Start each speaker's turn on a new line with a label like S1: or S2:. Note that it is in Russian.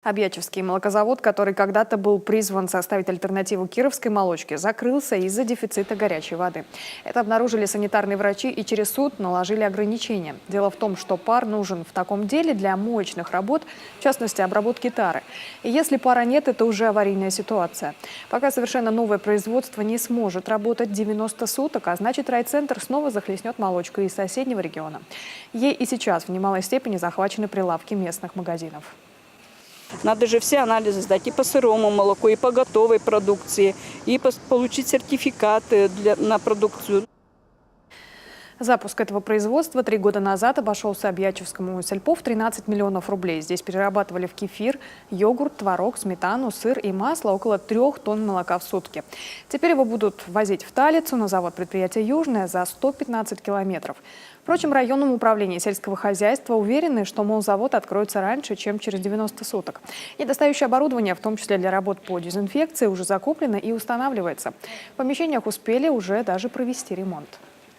S1: Обьячевский молокозавод, который когда-то был призван составить альтернативу кировской молочке, закрылся из-за дефицита горячей воды. Это обнаружили санитарные врачи и через суд наложили ограничения. Дело в том, что пар нужен в таком деле для моечных работ, в частности, обработки тары. И если пара нет, это уже аварийная ситуация. Пока совершенно новое производство не сможет работать 90 суток, а значит, райцентр снова захлестнет молочкой из соседнего региона. Ей и сейчас в немалой степени захвачены прилавки местных магазинов.
S2: Надо же все анализы сдать и по сырому молоку, и по готовой продукции, и получить сертификаты на продукцию.
S1: Запуск этого производства 3 года назад обошелся Обьячевскому сельпо в 13 миллионов рублей. Здесь перерабатывали в кефир, йогурт, творог, сметану, сыр и масло около 3 тонн молока в сутки. Теперь его будут возить в Талицу на завод предприятия «Южное» за 115 километров. Впрочем, районном управлении сельского хозяйства уверены, что молзавод откроется раньше, чем через 90 суток. Недостающее оборудование, в том числе для работ по дезинфекции, уже закуплено и устанавливается. В помещениях успели уже даже провести ремонт.